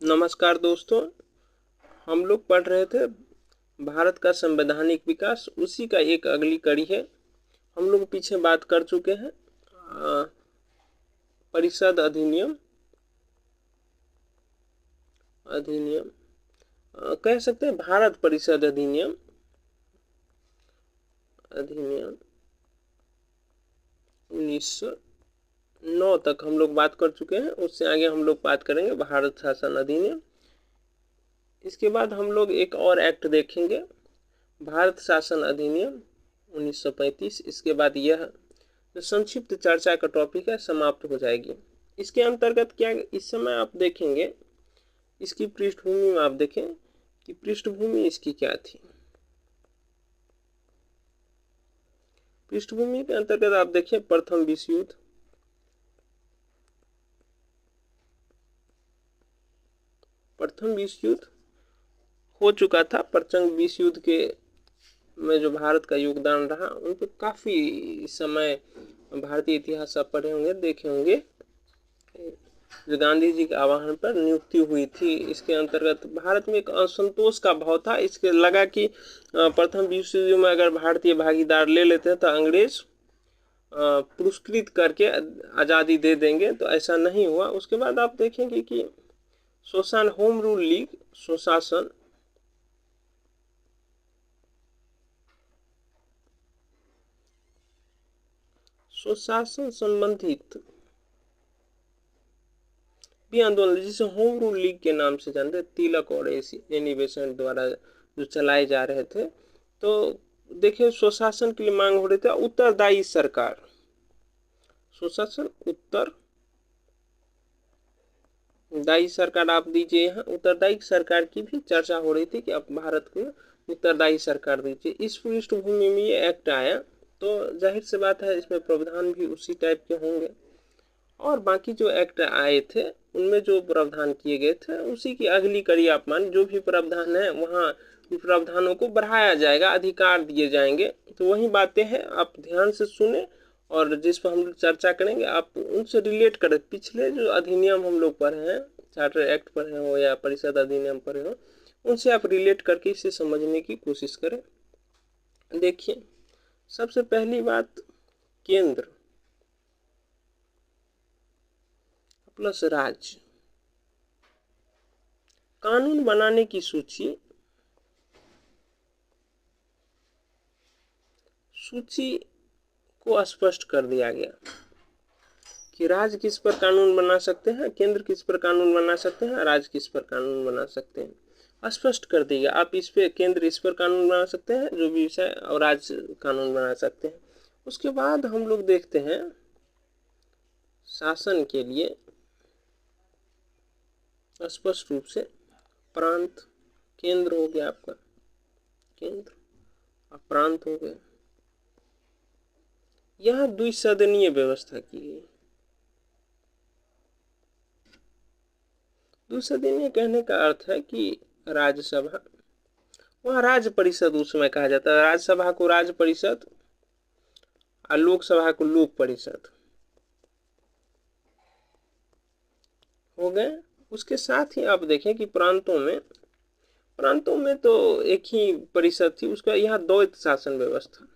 नमस्कार दोस्तों, हम लोग पढ़ रहे थे भारत का संवैधानिक विकास। उसी का एक अगली कड़ी है। हम लोग पीछे बात कर चुके हैं परिषद अधिनियम कह सकते हैं भारत परिषद अधिनियम 1909 तक हम लोग बात कर चुके हैं। उससे आगे हम लोग बात करेंगे भारत शासन अधिनियम। इसके बाद हम लोग एक और एक्ट देखेंगे, भारत शासन अधिनियम 1935। इसके बाद यह जो संक्षिप्त चर्चा का टॉपिक है समाप्त हो जाएगी। इसके अंतर्गत क्या इस समय आप देखेंगे, इसकी पृष्ठभूमि में आप देखें कि पृष्ठभूमि इसकी क्या थी। पृष्ठभूमि के अंतर्गत आप देखिए प्रथम विश्व युद्ध, हो चुका था। प्रथम विश्व युद्ध के में जो भारत का योगदान रहा उन पर काफ़ी समय भारतीय इतिहास आप पढ़े होंगे, देखे होंगे। जो गांधी जी के आह्वान पर नियुक्ति हुई थी, इसके अंतर्गत भारत में एक असंतोष का भाव था। इसके लगा कि प्रथम विश्व युद्ध में अगर भारतीय भागीदार ले लेते हैं तो अंग्रेज पुरस्कृत करके आज़ादी दे देंगे, तो ऐसा नहीं हुआ। उसके बाद आप देखेंगे कि होम रूल लीग, स्वशासन संबंधित भी आंदोलन, जिसे होम रूल लीग के नाम से जानते हैं, तिलक और एनी बेसेंट द्वारा जो चलाए जा रहे थे। तो देखिए स्वशासन के लिए मांग हो रही थी। उत्तरदायी सरकार, स्वशासन उत्तरदायी सरकार आप दीजिए। यहाँ उत्तरदायी सरकार की भी चर्चा हो रही थी कि अब भारत को उत्तरदायी सरकार दीजिए। इस पृष्ठभूमि में ये एक्ट आया, तो जाहिर सी बात है इसमें प्रावधान भी उसी टाइप के होंगे। और बाकी जो एक्ट आए थे उनमें जो प्रावधान किए गए थे उसी की अगली कड़ी आप मान, जो भी प्रावधान है वहाँ प्रावधानों को बढ़ाया जाएगा, अधिकार दिए जाएंगे। तो वही बातें हैं, आप ध्यान से सुने और जिस पर हम लोग चर्चा करेंगे आप उनसे रिलेट करें। पिछले जो अधिनियम हम लोग पढ़े हैं, चार्टर एक्ट पढ़े हो या परिषद अधिनियम पढ़े हो, उनसे आप रिलेट करके इसे समझने की कोशिश करें। देखिए सबसे पहली बात, केंद्र प्लस राज्य कानून बनाने की सूची को स्पष्ट कर दिया गया कि राज्य किस पर कानून बना सकते हैं, केंद्र किस पर कानून बना सकते हैं, राज्य किस पर कानून बना सकते हैं, स्पष्ट कर दिया। आप इस पे केंद्र इस पर कानून बना सकते हैं जो भी विषय, और राज्य कानून बना सकते हैं। उसके बाद हम लोग देखते हैं शासन के लिए स्पष्ट रूप से प्रांत, केंद्र हो गया आपका केंद्र और प्रांत हो गए। यहाँ द्विसदनीय व्यवस्था की गई। द्विसदनीय कहने का अर्थ है कि राज्यसभा, वहाँ राज्य परिषद उस समय कहा जाता है, राज्यसभा को राज्य परिषद और लोकसभा को लोक परिषद हो गए। उसके साथ ही आप देखें कि प्रांतों में तो एक ही परिषद थी, उसका यहाँ द्वैत शासन व्यवस्था,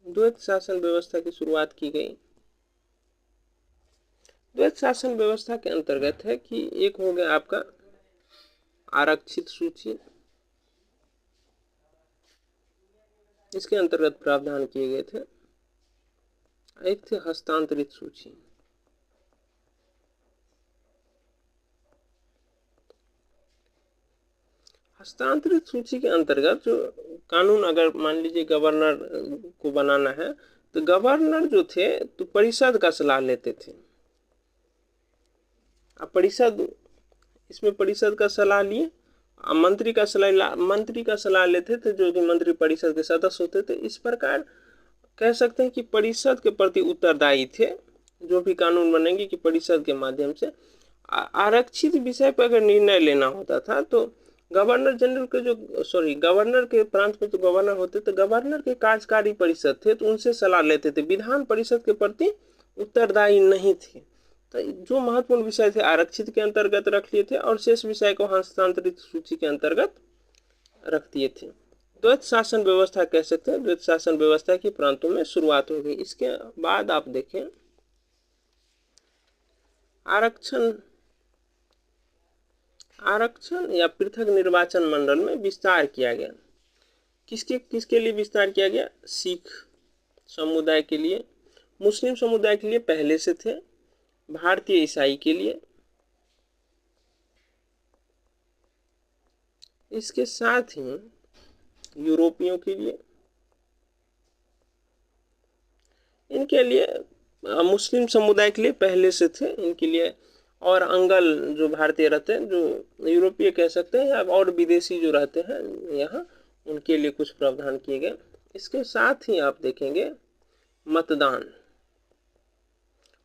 द्वैत शासन व्यवस्था की शुरुआत की गई। द्वैत शासन व्यवस्था के अंतर्गत है कि एक हो गया आपका आरक्षित सूची, इसके अंतर्गत प्रावधान किए गए थे। एक थे हस्तांतरित सूची, हस्तांतरित सूची के अंतर्गत जो कानून, अगर मान लीजिए गवर्नर को बनाना है तो गवर्नर जो थे तो परिषद का सलाह लेते थे। अब परिषद, इसमें परिषद का सलाह लिए, मंत्री का सलाह लेते थे जो कि मंत्री परिषद के सदस्य होते थे। इस प्रकार कह सकते हैं कि परिषद के प्रति उत्तरदायी थे, जो भी कानून बनेंगे कि परिषद के माध्यम से। आरक्षित विषय पर अगर निर्णय लेना होता था तो गवर्नर जनरल के गवर्नर के प्रांत में तो गवर्नर होते थे, गवर्नर के कार्यकारी परिषद थे तो उनसे सलाह लेते थे। विधान परिषद के प्रति उत्तरदायी नहीं थे। तो जो महत्वपूर्ण विषय थे आरक्षित के अंतर्गत रख लिए थे और शेष विषय को हस्तांतरित सूची के अंतर्गत रख दिए थे। द्वैत शासन व्यवस्था कह सकते हैं, द्वैत शासन व्यवस्था की प्रांतों में शुरुआत हो गई। इसके बाद आप देखें आरक्षण या पृथक निर्वाचन मंडल में विस्तार किया गया। किसके लिए विस्तार किया गया? सिख समुदाय के लिए, मुस्लिम समुदाय के लिए पहले से थे, भारतीय ईसाई के लिए। इसके साथ ही यूरोपियों के लिए, इनके लिए मुस्लिम समुदाय के लिए पहले से थे इनके लिए, और अंगल जो भारतीय रहते हैं, जो यूरोपीय कह सकते हैं या और विदेशी जो रहते हैं यहाँ, उनके लिए कुछ प्रावधान किए गए। इसके साथ ही आप देखेंगे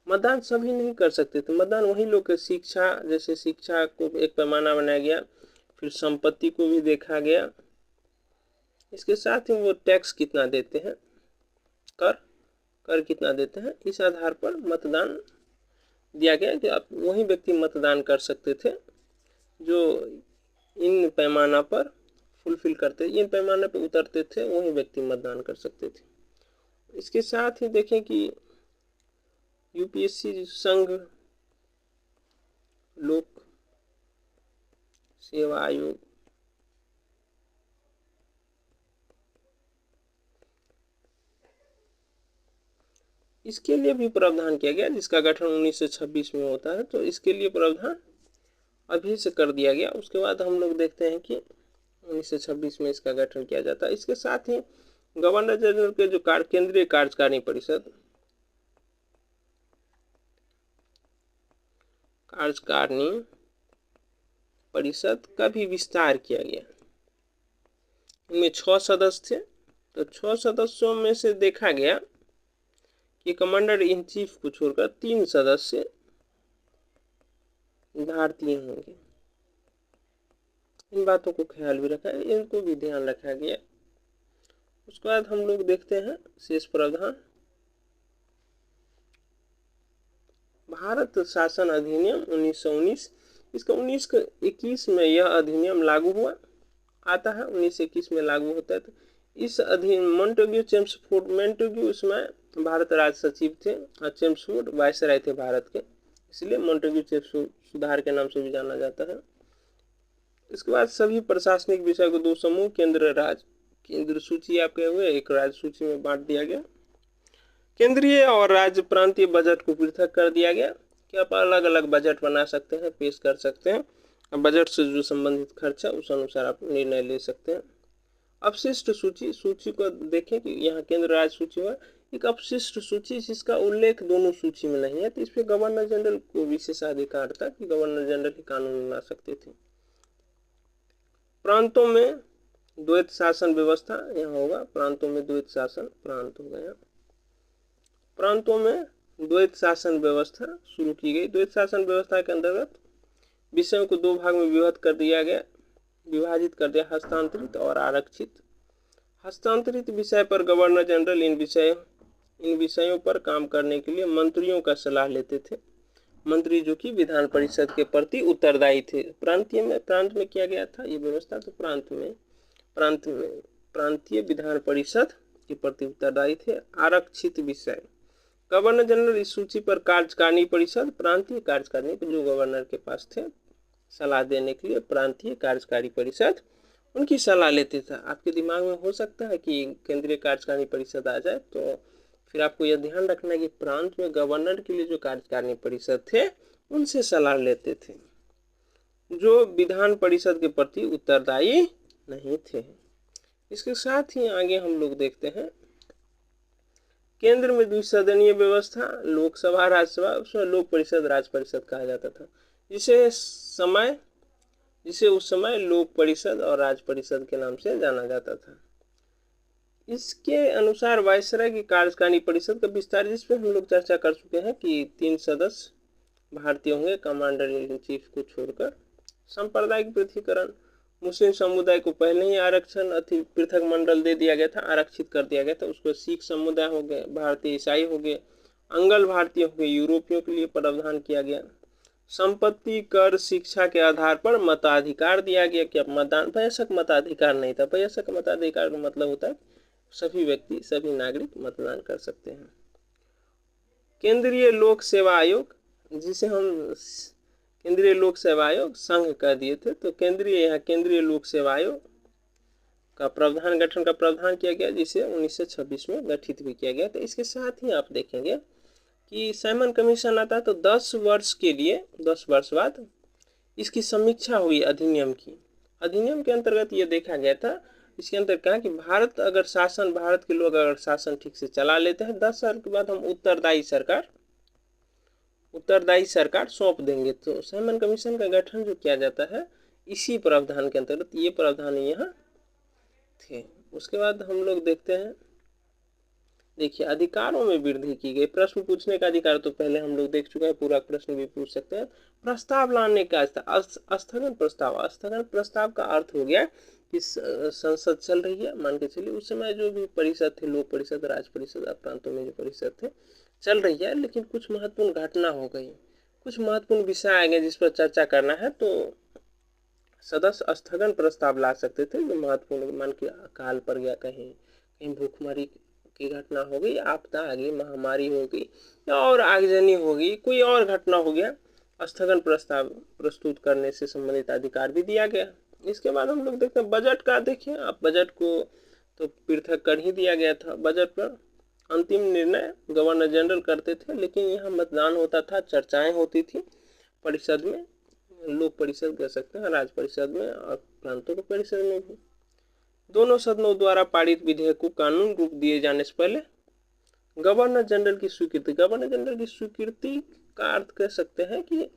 मतदान सभी नहीं कर सकते थे। मतदान वही लोग के, शिक्षा, जैसे शिक्षा को एक पैमाना बनाया गया, फिर संपत्ति को भी देखा गया। इसके साथ ही वो टैक्स कितना देते हैं, कर कितना देते हैं, इस आधार पर मतदान दिया गया कि आप वही व्यक्ति मतदान कर सकते थे जो इन पैमाना पर फुलफिल करते, इन पैमाने पर उतरते थे, वही व्यक्ति मतदान कर सकते थे। इसके साथ ही देखें कि यूपीएससी संघ लोक सेवा आयोग, इसके लिए भी प्रावधान किया गया, जिसका गठन 1926 में होता है। तो इसके लिए प्रावधान अभी से कर दिया गया। उसके बाद हम लोग देखते हैं कि 1926 में इसका गठन किया जाता है। इसके साथ ही गवर्नर जनरल के जो केंद्रीय कार्यकारिणी परिषद का भी विस्तार किया गया। इनमें 6 सदस्य थे। तो 6 सदस्यों में से देखा गया कि कमांडर इन चीफ को छोड़कर 3 सदस्य भारतीय होंगे। इन बातों को ख्याल भी रखा, इनको भी ध्यान रखा गया। उसके बाद हम लोग देखते हैं शेष प्रावधान। भारत शासन अधिनियम 1919, इसका 1921 में यह अधिनियम लागू हुआ आता है, 1921 में लागू होता है। तो इस अधिनियम मोंटेग्यू इसमें भारत राज सचिव थे और चेम्सफोर्ड वायसराय थे भारत के, इसलिए मोंटेग्यू चेम्सफोर्ड सुधार के नाम से भी जाना जाता है। इसके बाद सभी प्रशासनिक विषय को 2 समूह केंद्र सूची आपके हुए, एक राज्य सूची में बांट दिया गया। केंद्रीय और राज्य प्रांतीय बजट को पृथक कर दिया गया कि आप अलग अलग बजट बना सकते हैं, पेश कर सकते हैं। अब बजट से जो संबंधित खर्चा उस अनुसार आप निर्णय ले सकते हैं। अपशिष्ट सूची को देखें कि यहाँ केंद्र राज्य सूची हुआ, एक अपशिष्ट सूची जिसका उल्लेख दोनों सूची में नहीं है, तो इस पर गवर्नर जनरल को विशेषाधिकार था कि गवर्नर जनरल ही कानून बना सकते थे। प्रांतों में द्वैत शासन व्यवस्था यहाँ होगा, प्रांतों में द्वैत शासन, प्रांत हो गया, प्रांतों में द्वैत शासन व्यवस्था शुरू की गई। द्वैत शासन व्यवस्था के अंतर्गत विषयों को 2 भाग में विभाजित कर दिया, हस्तांतरित और आरक्षित। हस्तांतरित विषय पर गवर्नर जनरल इन विषयों पर काम करने के लिए मंत्रियों का सलाह लेते थे। मंत्री जो कि विधान परिषद के प्रति उत्तरदायी थे। प्रांत में किया गया था ये व्यवस्था, तो प्रांतीय विधान परिषद के प्रति उत्तरदायी थे। आरक्षित विषय, गवर्नर जनरल इस सूची पर कार्यकारिणी परिषद, प्रांतीय कार्यकारिणी जो गवर्नर के पास थे सलाह देने के लिए, प्रांतीय कार्यकारी परिषद उनकी सलाह लेते थे। आपके दिमाग में हो सकता है कि केंद्रीय कार्यकारिणी परिषद आ जाए, तो फिर आपको यह ध्यान रखना है कि प्रांत में गवर्नर के लिए जो कार्यकारिणी परिषद थे उनसे सलाह लेते थे, जो विधान परिषद के प्रति उत्तरदायी नहीं थे। इसके साथ ही आगे हम लोग देखते हैं केंद्र में द्विसदनीय व्यवस्था, लोकसभा राज्यसभा, उसमें लोक परिषद राज्य परिषद कहा जाता था, जिसे उस समय लोक परिषद और राज्य परिषद के नाम से जाना जाता था। इसके अनुसार वायसराय की कार्यकारिणी परिषद का विस्तार, जिस पर हम लोग चर्चा कर चुके हैं कि 3 सदस्य भारतीय होंगे कमांडर इन चीफ को छोड़कर। सांप्रदायिक पृथकीकरण, मुस्लिम समुदाय को पहले ही आरक्षण पृथक मंडल दे दिया गया था, आरक्षित कर दिया गया था। उसको सिख समुदाय हो गए, भारतीय ईसाई हो गए, अंगल भारतीयों के यूरोपियों के लिए प्रावधान किया गया। संपत्ति कर शिक्षा के आधार पर मताधिकार दिया गया कि अब मतदान, वयस्क मताधिकार नहीं था। वयस्क मताधिकार का मतलब होता है सभी व्यक्ति, सभी नागरिक मतदान कर सकते हैं। केंद्रीय लोक सेवा आयोग, जिसे हम केंद्रीय लोक सेवा आयोग संघ कह दिए थे, तो केंद्रीय लोक सेवा आयोग का प्रावधान, गठन का प्रावधान किया गया, जिसे 1926 में गठित भी किया गया। तो इसके साथ ही आप देखेंगे कि साइमन कमीशन आता है तो 10 वर्ष के लिए, 10 वर्ष बाद इसकी समीक्षा हुई अधिनियम की। अधिनियम के अंतर्गत ये देखा गया था, इसके अंदर कहा कि भारत के लोग अगर शासन ठीक से चला लेते हैं, 10 साल के बाद हम उत्तरदायी सरकार सौंप देंगे। तो साइमन कमीशन का गठन जो किया जाता है इसी प्रावधान के अंतर्गत, ये प्रावधान यहाँ थे। उसके बाद हम लोग देखते हैं, देखिए अधिकारों में वृद्धि की गई। प्रश्न पूछने का अधिकार तो पहले हम लोग देख चुके हैं, पूरा प्रश्न भी पूछ सकते हैं। प्रस्ताव लाने का स्थगन प्रस्ताव, स्थगन प्रस्ताव का अर्थ हो गया कि संसद चल रही है, मान के चलिए उस समय जो भी परिषद थे, लोक परिषद, राज्य परिषद, प्रांतों में जो परिषद थे चल रही है, लेकिन कुछ महत्वपूर्ण घटना हो गई, कुछ महत्वपूर्ण विषय आ गए जिस पर चर्चा करना है, तो सदस्य स्थगन प्रस्ताव ला सकते थे। जो महत्वपूर्ण, मान के अकाल पड़ गया, कहीं भूखमरी की घटना हो गई, आपदा आ गई, महामारी हो गई, या और आगजनी हो गई, कोई और घटना हो गया, स्थगन प्रस्ताव प्रस्तुत करने से संबंधित अधिकार भी दिया गया। इसके बाद हम लोग देखते हैं बजट का। देखिए आप, बजट को तो पृथक कर ही दिया गया था। बजट पर अंतिम निर्णय गवर्नर जनरल करते थे, लेकिन यहाँ मतदान होता था, चर्चाएं होती थी परिषद में, लोक परिषद कह सकते हैं, राज्य परिषद में और प्रांतों के परिषद में भी। दोनों सदनों द्वारा पारित विधेयक को कानून रूप दिए जाने से पहले गवर्नर जनरल की स्वीकृति, गवर्नर जनरल की स्वीकृति का अर्थ कह सकते हैं कि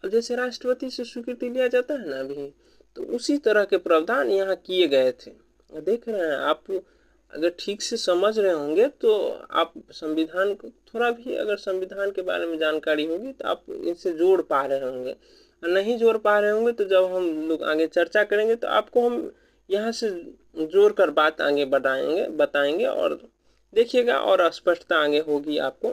जैसे राष्ट्रपति से स्वीकृति लिया जाता है ना अभी, तो उसी तरह के प्रावधान यहाँ किए गए थे। देख रहे हैं आप, अगर ठीक से समझ रहे होंगे तो आप संविधान को थोड़ा भी, अगर संविधान के बारे में जानकारी होगी तो आप इनसे जोड़ पा रहे होंगे। नहीं जोड़ पा रहे होंगे तो जब हम लोग आगे चर्चा करेंगे तो आपको हम यहाँ से जोड़ कर बात आगे बताएंगे और देखिएगा, और स्पष्टता आगे होगी आपको।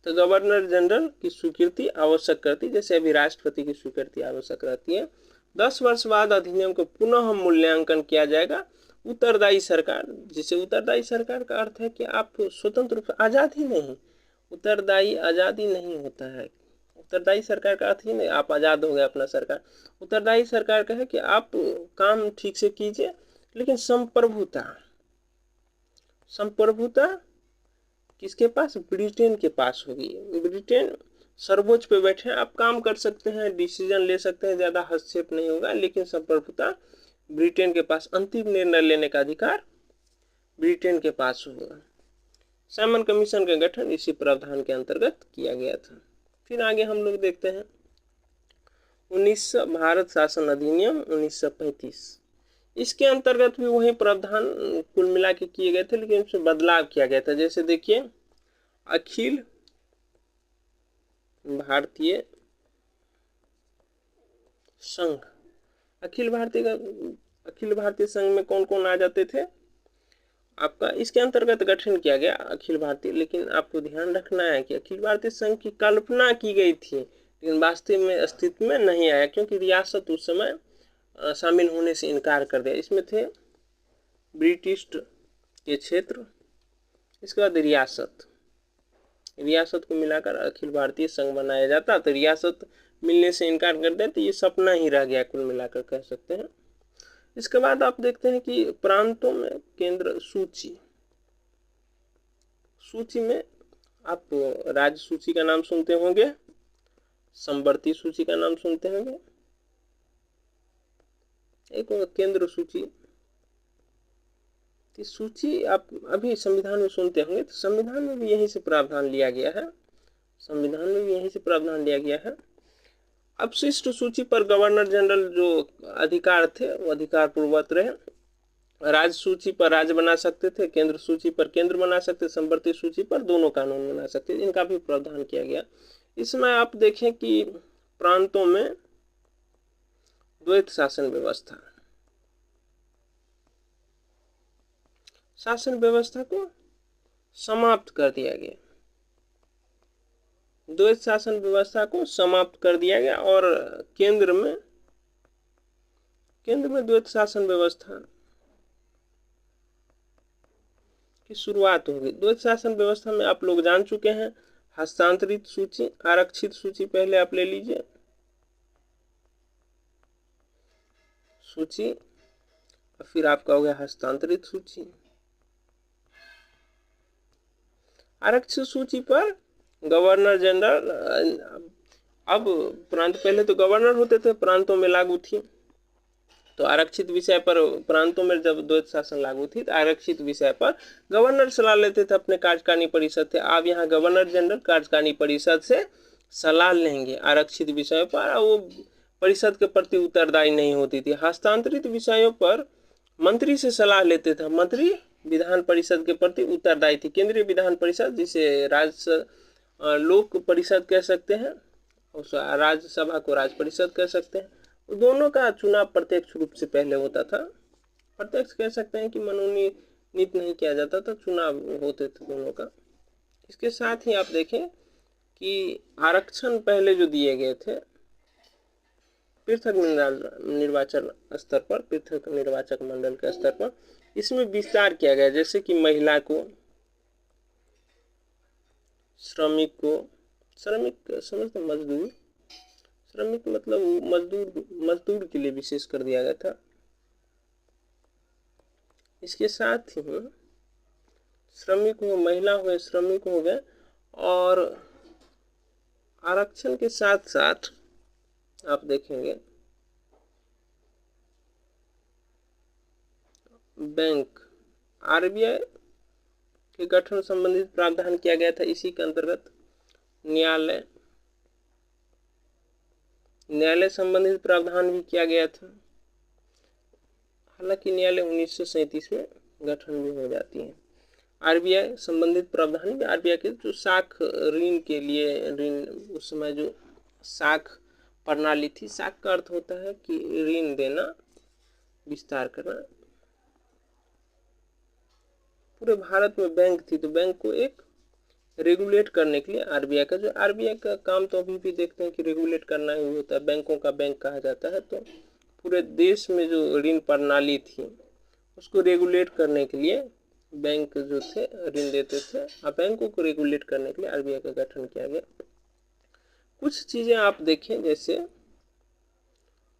तो गवर्नर जनरल की स्वीकृति आवश्यक करती, जैसे अभी राष्ट्रपति की स्वीकृति आवश्यक रहती है। 10 वर्ष बाद अधिनियम को पुनः मूल्यांकन किया जाएगा। उत्तरदायी सरकार, जिसे उत्तरदायी सरकार का अर्थ है कि आप स्वतंत्र रूप से आज़ाद ही नहीं, उत्तरदायी आज़ादी नहीं होता है। उत्तरदायी सरकार का अर्थ ही नहीं आप आज़ाद हो गए अपना सरकार। उत्तरदायी सरकार का है कि आप काम ठीक से कीजिए, लेकिन संप्रभुता किसके पास? ब्रिटेन के पास होगी। ब्रिटेन सर्वोच्च पे बैठे हैं, आप काम कर सकते हैं, डिसीजन ले सकते हैं, ज़्यादा हस्तक्षेप नहीं होगा, लेकिन संप्रभुता ब्रिटेन के पास, अंतिम निर्णय लेने का अधिकार ब्रिटेन के पास होगा। साइमन कमीशन का गठन इसी प्रावधान के अंतर्गत किया गया था। फिर आगे हम लोग देखते हैं 1900 भारत शासन अधिनियम 1935। इसके अंतर्गत भी वही प्रावधान कुल मिला के किए गए थे, लेकिन उसमें बदलाव किया गया था। जैसे देखिए, अखिल भारतीय संघ, अखिल भारतीय संघ में कौन कौन आ जाते थे आपका, इसके अंतर्गत गठन किया गया अखिल भारतीय। लेकिन आपको ध्यान रखना है कि अखिल भारतीय संघ की कल्पना की गई थी, लेकिन वास्तव में अस्तित्व में नहीं आया, क्योंकि रियासत उस समय शामिल होने से इनकार कर दिया। इसमें थे ब्रिटिश के क्षेत्र, इसके बाद रियासत को मिलाकर अखिल भारतीय संघ बनाया जाता, तो रियासत मिलने से इनकार कर दिया, तो ये सपना ही रह गया कुल मिलाकर कह सकते हैं। इसके बाद आप देखते हैं कि प्रांतों में केंद्र सूची में आप राज्य सूची का नाम सुनते होंगे, समवर्ती सूची का नाम सुनते होंगे, एक केंद्र सूची। सूची आप अभी संविधान में सुनते होंगे, तो संविधान में भी यहीं से प्रावधान लिया गया है। अपशिष्ट सूची पर गवर्नर जनरल जो अधिकार थे वो अधिकार पूर्वक रहे। राज्य सूची पर राज्य बना सकते थे, केंद्र सूची पर केंद्र बना सकते, समवर्ती सूची पर दोनों कानून बना सकते, इनका भी प्रावधान किया गया। इसमें आप देखें कि प्रांतों में द्वैत शासन व्यवस्था को समाप्त कर दिया गया। द्वैत शासन व्यवस्था को समाप्त कर दिया गया और केंद्र में द्वैत शासन व्यवस्था की शुरुआत होगी। द्वैत शासन व्यवस्था में आप लोग जान चुके हैं, हस्तांतरित सूची, आरक्षित सूची पहले आप ले लीजिए, सूची, फिर आपका हो गया हस्तांतरित सूची। आरक्षित सूची पर गवर्नर जनरल, अब प्रांत, पहले तो गवर्नर होते थे, प्रांतों में लागू थी, तो आरक्षित विषय पर प्रांतों में जब द्वैत शासन लागू थी तो आरक्षित विषय पर गवर्नर सलाह लेते थे, अपने कार्यकारिणी परिषद थे। अब यहाँ गवर्नर जनरल कार्यकारिणी परिषद से सलाह लेंगे आरक्षित विषयों पर, वो परिषद के प्रति उत्तरदायी नहीं होती थी। हस्तांतरित विषयों पर मंत्री से सलाह लेते थे, मंत्री विधान परिषद के प्रति उत्तरदायी थी। केंद्रीय विधान परिषद, जिसे राज्य लोक परिषद कह सकते हैं, उस राज्यसभा को राज्य परिषद कह सकते हैं, दोनों का चुनाव प्रत्यक्ष रूप से पहले होता था। प्रत्यक्ष कह सकते हैं कि मनोनीत नहीं किया जाता था, चुनाव होते थे दोनों का। इसके साथ ही आप देखें कि आरक्षण पहले जो दिए गए थे पृथक निर्वाचन स्तर पर, पृथक निर्वाचक मंडल के स्तर पर, इसमें विस्तार किया गया। जैसे कि महिला को, श्रमिक को, श्रमिक समझते मजदूर, श्रमिक मतलब मजदूर के लिए विशेष कर दिया गया था। इसके साथ ही श्रमिक हो, महिला हो, श्रमिक हो गए, और आरक्षण के साथ साथ आप देखेंगे बैंक, आरबीआई के गठन संबंधित प्रावधान किया गया था। इसी के अंतर्गत न्यायालय संबंधित प्रावधान भी किया गया था। हालांकि न्यायालय 1937 में गठन भी हो जाती है। आरबीआई संबंधित प्रावधान भी, आरबीआई के जो साख ऋण के लिए, ऋण उस समय जो साख प्रणाली थी, साख का अर्थ होता है कि ऋण देना, विस्तार करना। पूरे भारत में बैंक थी, तो बैंक को एक रेगुलेट करने के लिए आरबीआई का काम तो अभी भी देखते हैं कि रेगुलेट करना ही होता है, बैंकों का बैंक कहा जाता है। तो पूरे देश में जो ऋण प्रणाली थी उसको रेगुलेट करने के लिए बैंक जो थे ऋण देते थे, और बैंकों को रेगुलेट करने के लिए आरबीआई का गठन किया गया। कुछ चीजें आप देखें, जैसे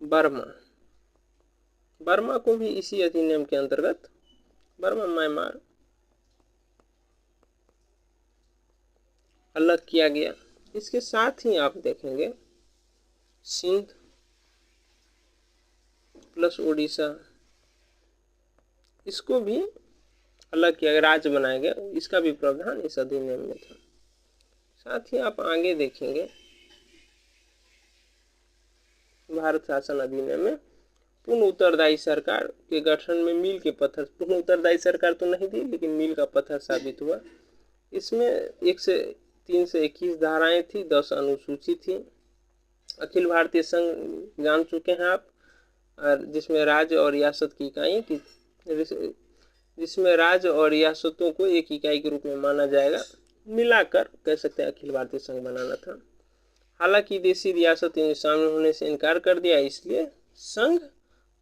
बर्मा को भी इसी अधिनियम के अंतर्गत, बर्मा म्यांमार अलग किया गया। इसके साथ ही आप देखेंगे सिंध प्लस उड़ीसा, इसको भी अलग किया गया, राज्य बनाया गया, इसका भी प्रावधान इस अधिनियम में था। साथ ही आप आगे देखेंगे भारत शासन अधिनियम में पूर्ण उत्तरदायी सरकार के गठन में मील के पत्थर, पूर्ण उत्तरदायी सरकार तो नहीं थी लेकिन मील का पत्थर साबित हुआ। इसमें 1 से 3 से 21 धाराएं थी, 10 अनुसूची थी। अखिल भारतीय संघ जान चुके हैं आप, और जिसमें राज्य और रियासत की इकाई की, जिसमें राज्य और रियासतों को एक इकाई के रूप में माना जाएगा, मिलाकर कह सकते हैं अखिल भारतीय संघ बनाना था। हालांकि देशी रियासत इनमें शामिल होने से इनकार कर दिया, इसलिए संघ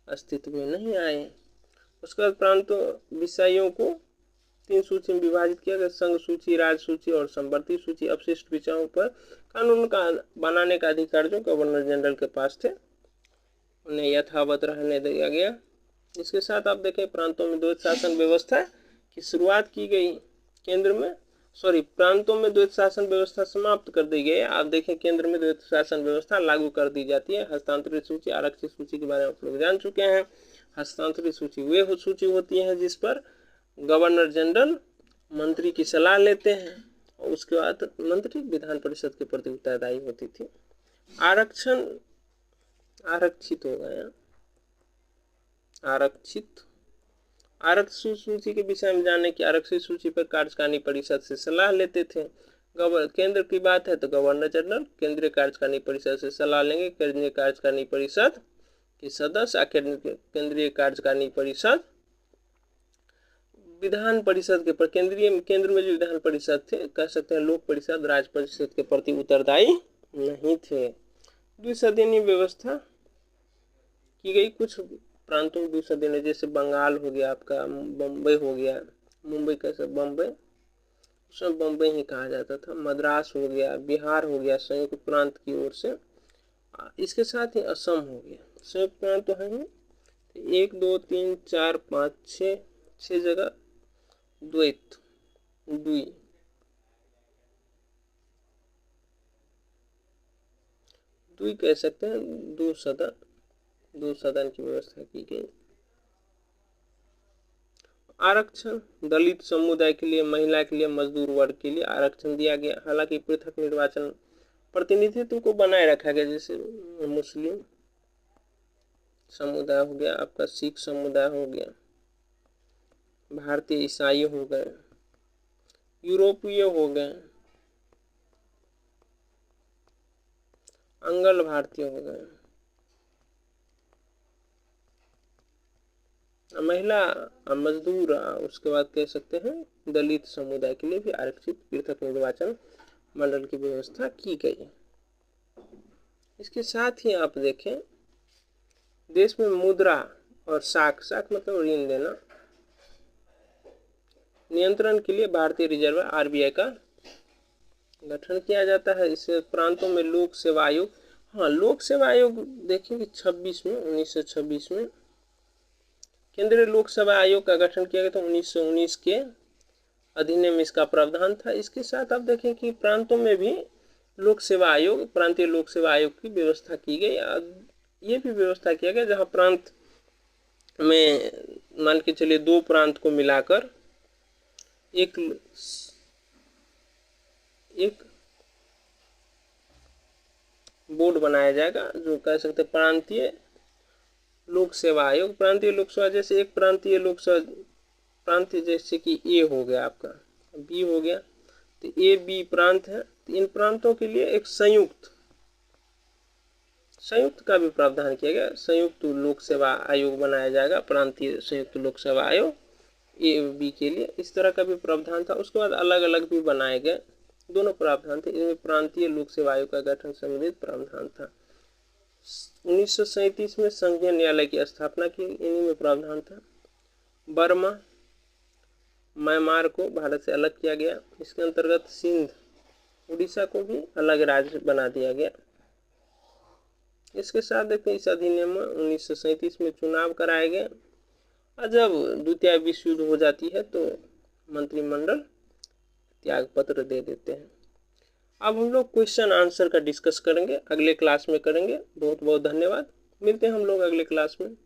अस्तित्व में नहीं आए। उसके बाद प्रांतों विषयों को 3 सूची में विभाजित किया गया, संघ सूची, राज्य सूची और संवर्ती सूची। अपशिष्ट विषयों पर कानून का बनाने का अधिकार जो गवर्नर जनरल के पास थे, उन्हें यथावत रहने दिया गया। इसके साथ आप देखें प्रांतों में द्वैत शासन व्यवस्था की शुरुआत की गई, केंद्र में प्रांतों में द्वैत शासन व्यवस्था समाप्त कर दी गई। आप देखें केंद्र में द्वैत शासन व्यवस्था लागू कर दी जाती है। हस्तांतरित सूची, आरक्षित सूची के बारे में आप लोग जान चुके हैं। हस्तांतरित सूची वे सूची होती है जिस पर गवर्नर जनरल मंत्री की सलाह लेते हैं, और उसके बाद मंत्री विधान परिषद के प्रति उत्तरदायी होती थी। आरक्षित हो गया, आरक्षित सूची के विषय में जाने की, आरक्षित सूची पर कार्यकारिणी परिषद से सलाह लेते थे। केंद्र की बात है तो गवर्नर जनरल केंद्रीय कार्यकारिणी परिषद से सलाह लेंगे। केंद्रीय कार्यकारिणी परिषद के सदस्य केंद्रीय कार्यकारिणी परिषद विधान परिषद के पर केंद्र में जो विधान परिषद थे, कह सकते हैं लोक परिषद राज्य परिषद के प्रति उत्तरदायी नहीं थे। द्विसदनीय व्यवस्था की गई। कुछ प्रांतों में द्विसदनीय, जैसे बंगाल हो गया आपका, बम्बई हो गया, मुंबई कैसे बम्बई, उसमें बम्बई ही कहा जाता था। मद्रास हो गया, बिहार हो गया संयुक्त प्रांत की ओर से। इसके साथ ही असम हो गया संयुक्त प्रांत तो है ही। 1 2 3 4 5 6 जगह द्वैत द्वि कह सकते हैं, दो सदन की व्यवस्था की गई। आरक्षण दलित समुदाय के लिए, महिला के लिए, मजदूर वर्ग के लिए आरक्षण दिया गया। हालांकि पृथक निर्वाचन प्रतिनिधित्व को बनाए रखा गया, जैसे मुस्लिम समुदाय हो गया आपका, सिख समुदाय हो गया, भारतीय ईसाई हो गए, यूरोपीय हो गए, अंगल भारतीय हो गए। महिला मजदूर, उसके बाद कह सकते हैं दलित समुदाय के लिए भी आरक्षित पृथक निर्वाचन मंडल की व्यवस्था की गई। इसके साथ ही आप देखें, देश में मुद्रा और साख मतलब ऋण देना नियंत्रण के लिए भारतीय रिजर्व आरबीआई का गठन किया जाता है। इससे प्रांतों में लोक सेवा आयोग, हाँ लोक सेवा आयोग देखेंगे 1926 में केंद्रीय लोक सेवा आयोग का गठन किया गया था। 1919 के अधिनियम इसका प्रावधान था। इसके साथ आप देखें कि प्रांतों में भी लोक सेवा आयोग, प्रांतीय लोक सेवा आयोग की व्यवस्था की गई। ये भी व्यवस्था किया गया जहां प्रांत में मान के चलिए 2 प्रांत को मिलाकर एक बोर्ड बनाया जाएगा, जो कह सकते हैं प्रांतीय लोक सेवा आयोग। प्रांतीय लोक सेवा, जैसे एक प्रांतीय लोक सेवा प्रांत, जैसे कि ए हो गया आपका, बी हो गया, तो ए बी प्रांत है, तो इन प्रांतों के लिए एक संयुक्त का भी प्रावधान किया गया। संयुक्त लोक सेवा आयोग बनाया जाएगा, प्रांतीय संयुक्त लोक सेवा आयोग ए बी के लिए, इस तरह का भी प्रावधान था। उसके बाद अलग अलग भी बनाए गए, दोनों प्रावधान थे। इनमें प्रांतीय लोक सेवा आयोग का गठन संबंधित प्रावधान था। 1937 में संघीय न्यायालय की स्थापना की, इन्हीं में प्रावधान था। बर्मा म्यांमार को भारत से अलग किया गया। इसके अंतर्गत सिंध उड़ीसा को भी अलग राज्य बना दिया गया। इसके साथ देखते हैं इस अधिनियम में 1937 में चुनाव कराए गए, और जब द्वितीय विश्व युद्ध हो जाती है तो मंत्रिमंडल त्याग पत्र दे देते हैं। अब हम लोग क्वेश्चन आंसर का डिस्कस करेंगे, अगले क्लास में करेंगे। बहुत बहुत धन्यवाद, मिलते हैं हम लोग अगले क्लास में।